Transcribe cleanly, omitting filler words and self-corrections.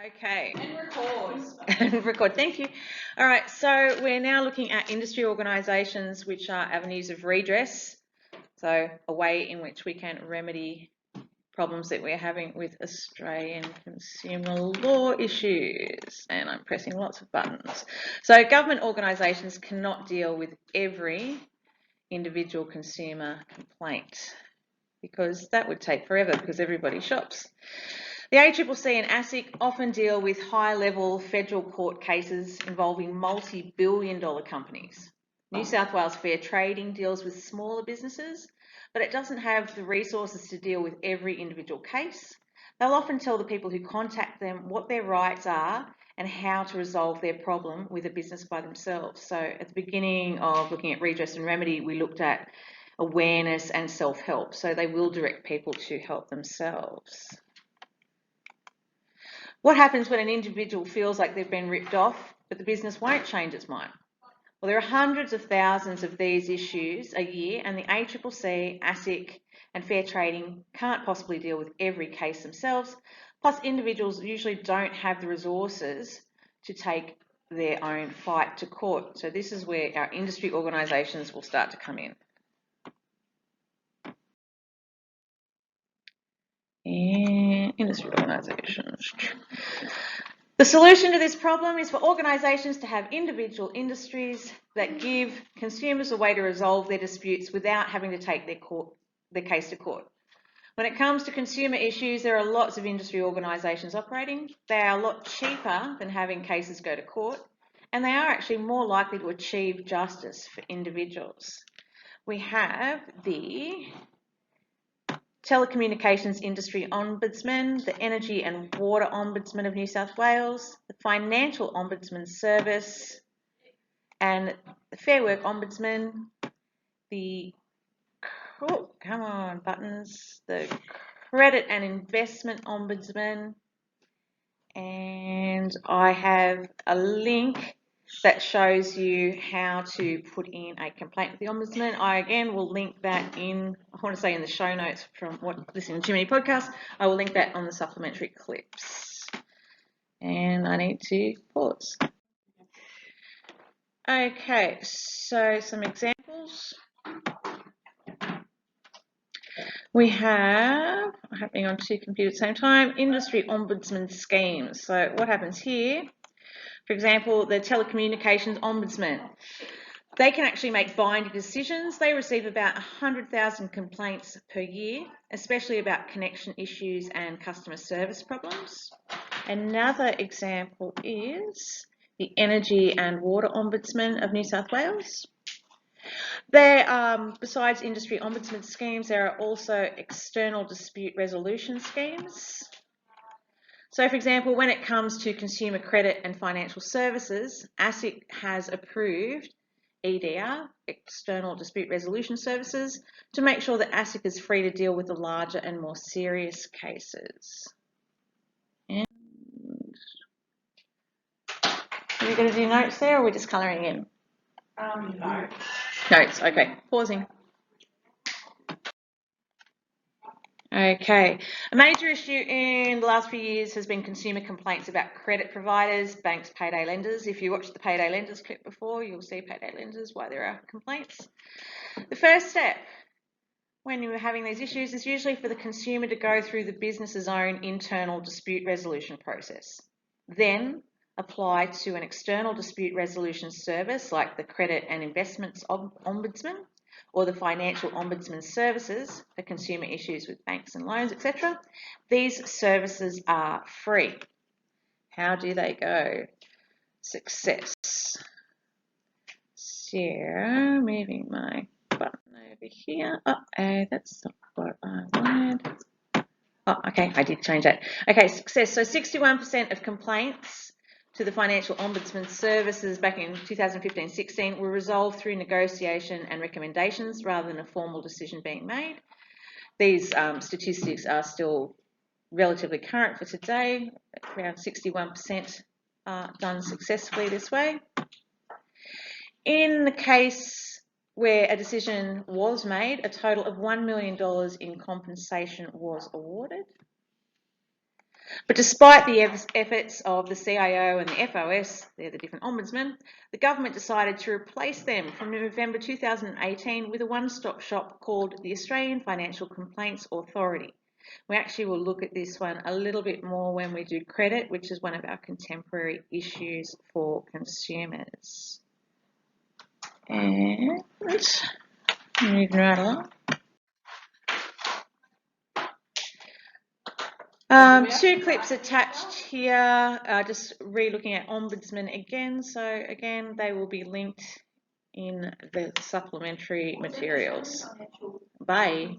Okay. And record. And record, thank you. All right, so we're now looking at industry organisations which are avenues of redress, so a way in which we can remedy problems that we're having with Australian consumer law issues. And I'm pressing lots of buttons. So government organisations cannot deal with every individual consumer complaint because that would take forever because everybody shops. The ACCC and ASIC often deal with high-level federal court cases involving multi-billion-dollar companies. New South Wales Fair Trading deals with smaller businesses, but it doesn't have the resources to deal with every individual case. They'll often tell the people who contact them what their rights are and how to resolve their problem with a business by themselves. So at the beginning of looking at redress and remedy, we looked at awareness and self-help. So they will direct people to help themselves. What happens when an individual feels like they've been ripped off, but the business won't change its mind? Well, there are hundreds of thousands of these issues a year, and the ACCC, ASIC and Fair Trading can't possibly deal with every case themselves. Plus, individuals usually don't have the resources to take their own fight to court. So this is where our industry organisations will start to come in. And industry organisations. The solution to this problem is for organisations to have individual industries that give consumers a way to resolve their disputes without having to take their case to court. When it comes to consumer issues, there are lots of industry organisations operating. They are a lot cheaper than having cases go to court, and they are actually more likely to achieve justice for individuals. We have the Telecommunications Industry Ombudsman, the Energy and Water Ombudsman of New South Wales, the Financial Ombudsman Service, and the Fair Work Ombudsman, the the Credit and Investment Ombudsman, and I have a link that shows you how to put in a complaint with the Ombudsman. I again will link that in, I want to say in the show notes from listening to too many podcasts, I will link that on the supplementary clips. And I need to pause. Okay, so some examples. We have, happening on two computers at the same time, industry ombudsman schemes. So what happens here? For example, the Telecommunications Ombudsman. They can actually make binding decisions. They receive about 100,000 complaints per year, especially about connection issues and customer service problems. Another example is the Energy and Water Ombudsman of New South Wales. There, besides industry ombudsman schemes, there are also external dispute resolution schemes. So, for example, when it comes to consumer credit and financial services, ASIC has approved EDR, External Dispute Resolution Services, to make sure that ASIC is free to deal with the larger and more serious cases. And are we going to do notes there, or are we just colouring in? No. Notes, okay. Pausing. Okay, a major issue in the last few years has been consumer complaints about credit providers, banks, payday lenders. If you watched the payday lenders clip before, you'll see payday lenders, why there are complaints. The first step when you're having these issues is usually for the consumer to go through the business's own internal dispute resolution process. Then apply to an external dispute resolution service like the Credit and Investments Ombudsman or the Financial Ombudsman Services for consumer issues with banks and loans, etc. These services are free. How do they go? Success. So, moving my button over here. That's not what I wanted. Oh, okay, I did change that. Okay, success. So 61% of complaints to the Financial Ombudsman Services back in 2015-16 were resolved through negotiation and recommendations rather than a formal decision being made. These statistics are still relatively current for today. Around 61% are done successfully this way. In the case where a decision was made, a total of $1 million in compensation was awarded. But despite the efforts of the CIO and the FOS, they're the different ombudsmen, the government decided to replace them from November 2018 with a one-stop shop called the Australian Financial Complaints Authority. We actually will look at this one a little bit more when we do credit, which is one of our contemporary issues for consumers. And moving right along. Two clips attached here, just re-looking at Ombudsman again. So again, they will be linked in the supplementary materials. Bye.